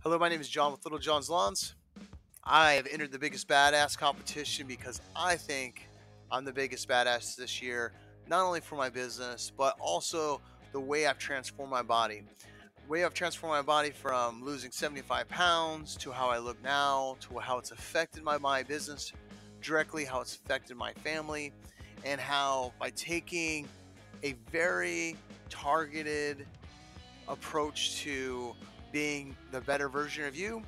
Hello, my name is John with Little John's Lawns. I have entered the biggest badass competition because I think I'm the biggest badass this year, not only for my business, but also the way I've transformed my body. The way I've transformed my body from losing 75 pounds to how I look now, to how it's affected my business directly, how it's affected my family, and how by taking a very targeted approach to being the better version of you,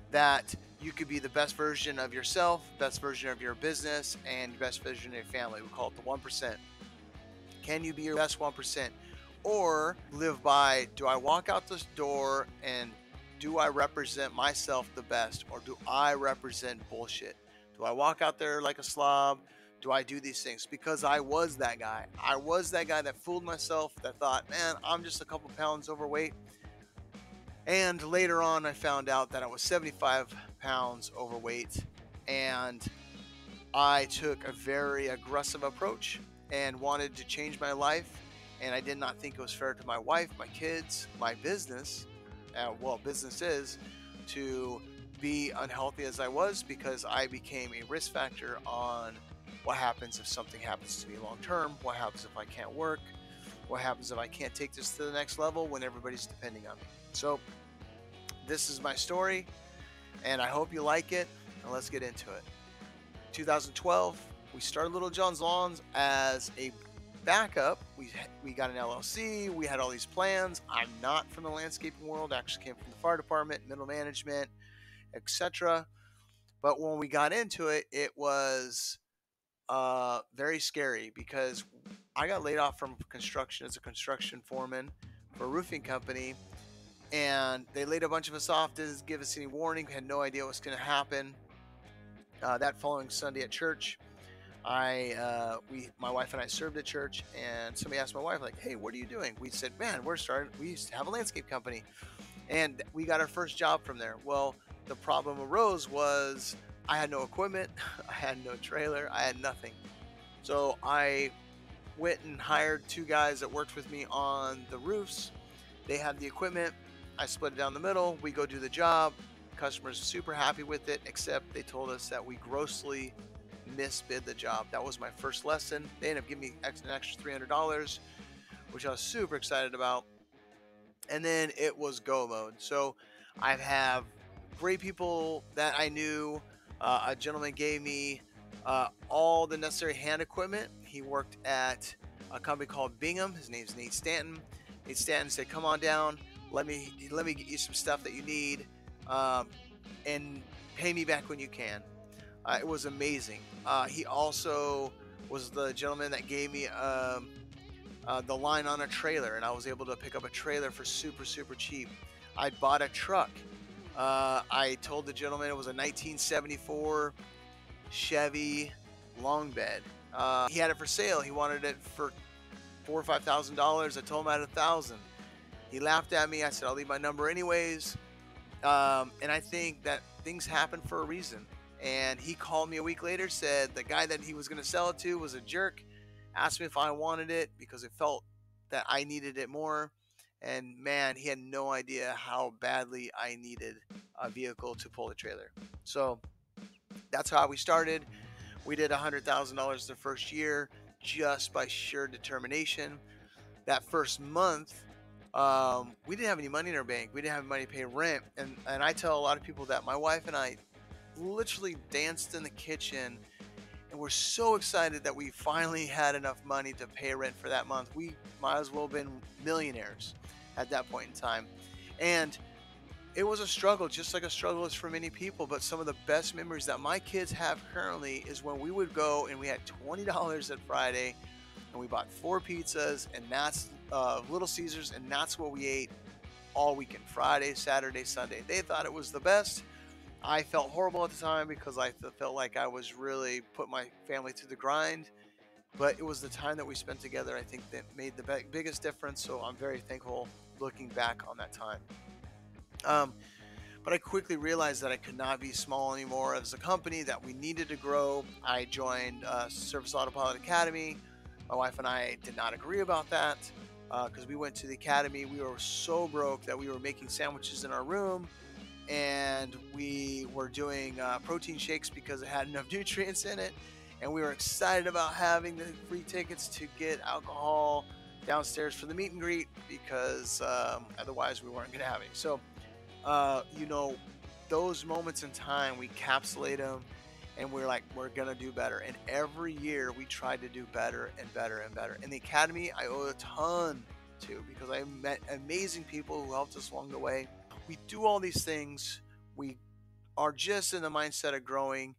that you could be the best version of yourself, best version of your business, and best version of your family. We call it the 1%. Can you be your best 1%? Or live by, do I walk out this door and do I represent myself the best, or do I represent bullshit? Do I walk out there like a slob? Do I do these things? Because I was that guy. I was that guy that fooled myself, that thought, man, I'm just a couple pounds overweight. And later on, I found out that I was 75 pounds overweight. And I took a very aggressive approach and wanted to change my life. And I did not think it was fair to my wife, my kids, my business, business is, to be unhealthy as I was, because I became a risk factor on what happens if something happens to me long term, what happens if I can't work, what happens if I can't take this to the next level when everybody's depending on me. So, this is my story, and I hope you like it, and let's get into it. 2012, we started Little John's Lawns as a backup. We got an LLC, we had all these plans. I'm not from the landscaping world, I actually came from the fire department, middle management, etc. But when we got into it, it was very scary because I got laid off from construction as a construction foreman for a roofing company, and they laid a bunch of us off, didn't give us any warning, had no idea what's going to happen. That following Sunday at church, my wife and I served at church, and somebody asked my wife, like, "Hey, what are you doing?" We said, "Man, we used to have a landscape company, and we got our first job from there." Well, the problem arose was I had no equipment, I had no trailer, I had nothing. So I went and hired two guys that worked with me on the roofs. They had the equipment. I split it down the middle. We go do the job. Customers super happy with it, except they told us that we grossly misbid the job. That was my first lesson. They ended up giving me an extra $300, which I was super excited about. And then it was go mode. So I have great people that I knew. A gentleman gave me all the necessary hand equipment. He worked at a company called Bingham. His name's Nate Stanton. Nate Stanton said, "Come on down. Let me get you some stuff that you need, and pay me back when you can." It was amazing. He also was the gentleman that gave me the line on a trailer, and I was able to pick up a trailer for super cheap. I bought a truck. I told the gentleman it was a 1974 Chevy long bed. He had it for sale. He wanted it for $4,000 or $5,000. I told him I had 1,000. He laughed at me. I said, "I'll leave my number anyways." And I think that things happen for a reason. And he called me a week later, said the guy that he was going to sell it to was a jerk, asked me if I wanted it because it felt that I needed it more. And man, he had no idea how badly I needed a vehicle to pull the trailer. So that's how we started. We did $100,000 the first year just by sheer determination. That first month, we didn't have any money in our bank. We didn't have money to pay rent. And I tell a lot of people that my wife and I literally danced in the kitchen, and we're so excited that we finally had enough money to pay rent for that month. We might as well have been millionaires at that point in time. And it was a struggle, just like a struggle is for many people. But some of the best memories that my kids have currently is when we would go and we had $20 at Friday, and we bought 4 pizzas, and that's Little Caesars, and that's what we ate all weekend, Friday, Saturday, Sunday. They thought it was the best. I felt horrible at the time because I felt like I was really put my family through the grind. But it was the time that we spent together, I think, that made the biggest difference. So I'm very thankful looking back on that time. Um, but I quickly realized that I could not be small anymore as a company, that we needed to grow. I joined Service Autopilot Academy. My wife and I did not agree about that because we went to the academy. We were so broke that we were making sandwiches in our room. and we were doing protein shakes because it had enough nutrients in it. And we were excited about having the free tickets to get alcohol downstairs for the meet and greet because otherwise we weren't going to have any. So, you know, those moments in time, we capsulate them and we're like, we're going to do better. And every year we try to do better and better and better. And the Academy, I owe a ton to because I met amazing people who helped us along the way. We do all these things. We are just in the mindset of growing,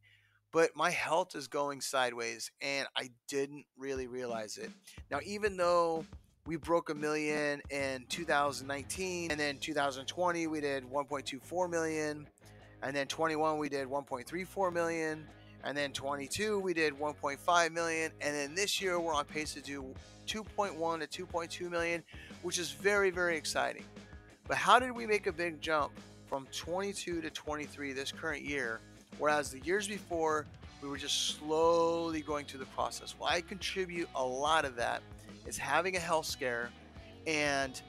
but my health is going sideways and I didn't really realize it. Now, even though we broke a million in 2019 and then 2020 we did 1.24 million, and then 21 we did 1.34 million, and then 22 we did 1.5 million, and then this year we're on pace to do 2.1 to 2.2 million, which is very, very exciting. But how did we make a big jump from 22 to 23 this current year, whereas the years before we were just slowly going through the process? Well, I contribute a lot of that is having a health scare and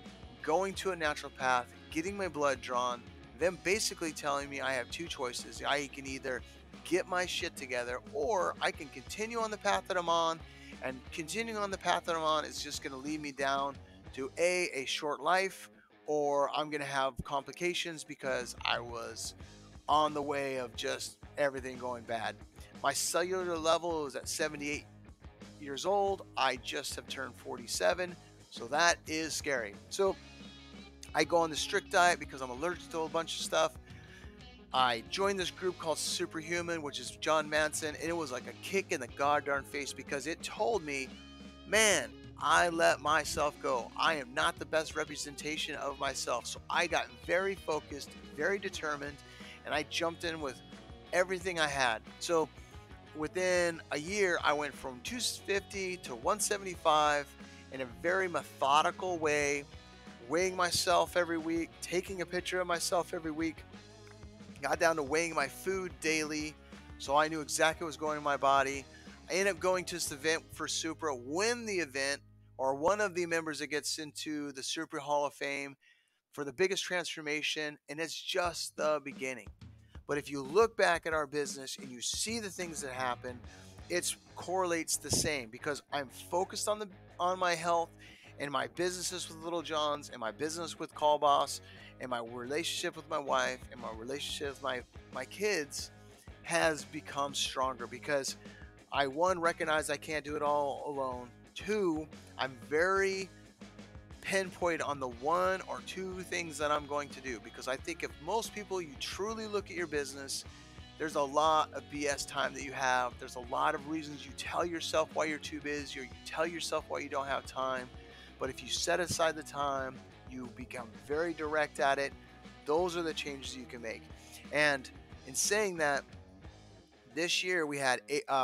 going to a naturopath, getting my blood drawn, them basically telling me I have two choices. I can either get my shit together or I can continue on the path that I'm on, and continuing on the path that I'm on is just going to lead me down to a short life, or I'm going to have complications because I was on the way of just everything going bad. My cellular level is at 78 years old. I just have turned 47. So that is scary. So I go on the strict diet because I'm allergic to a bunch of stuff. I joined this group called Superhuman, which is John Manson, and it was like a kick in the goddamn face because it told me, man, I let myself go. I am not the best representation of myself. So I got very focused, very determined, and I jumped in with everything I had. So within a year, I went from 250 to 175 in a very methodical way, weighing myself every week, taking a picture of myself every week. Got down to weighing my food daily, so I knew exactly what was going in my body. I ended up going to this event for Supra, win the event, or one of the members that gets into the Supra Hall of Fame for the biggest transformation, and it's just the beginning. But if you look back at our business and you see the things that happen, it correlates the same because I'm focused on my health and my businesses with Little Johns and my business with Call Boss and my relationship with my wife and my relationship with my kids has become stronger because I, one, recognize I can't do it all alone. Two, I'm very pinpoint on the one or two things that I'm going to do because I think if most people, you truly look at your business, there's a lot of BS time that you have. There's a lot of reasons you tell yourself why you're too busy or you tell yourself why you don't have time. But if you set aside the time, you become very direct at it. Those are the changes you can make. And in saying that, this year we had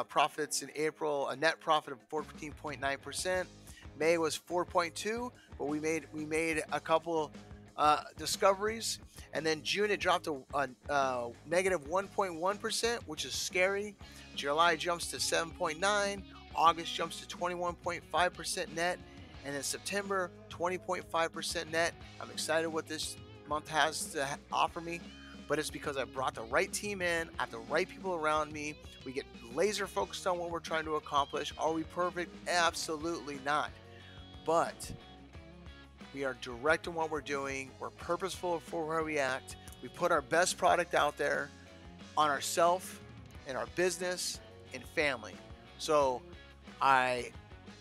profits in April, a net profit of 14.9%. May was 4.2, but we made a couple discoveries, and then June it dropped to negative 1.1%, which is scary. July jumps to 7.9, August jumps to 21.5% net, and then September 20.5% net. I'm excited what this month has to offer me, but it's because I brought the right team in, I have the right people around me. We get laser focused on what we're trying to accomplish. Are we perfect? Absolutely not. But we are direct in what we're doing. We're purposeful for where we act. We put our best product out there on ourself, in our business, and family. So I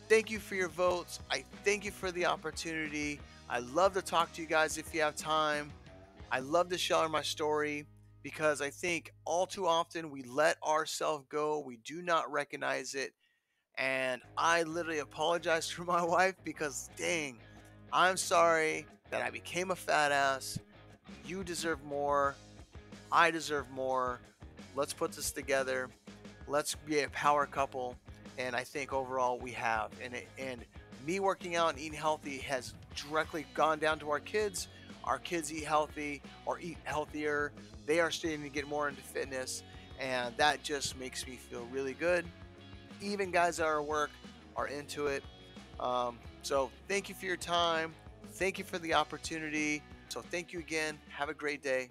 thank you for your votes. I thank you for the opportunity. I love to talk to you guys if you have time. I love to share my story because I think all too often we let ourselves go. We do not recognize it. And I literally apologize for my wife because, dang, I'm sorry that I became a fat ass. You deserve more. I deserve more. Let's put this together. Let's be a power couple. And I think overall we have. And me working out and eating healthy has directly gone down to our kids. Our kids eat healthy or eat healthier. They are starting to get more into fitness. And that just makes me feel really good. Even guys that are at work are into it. So thank you for your time. Thank you for the opportunity. So thank you again. Have a great day.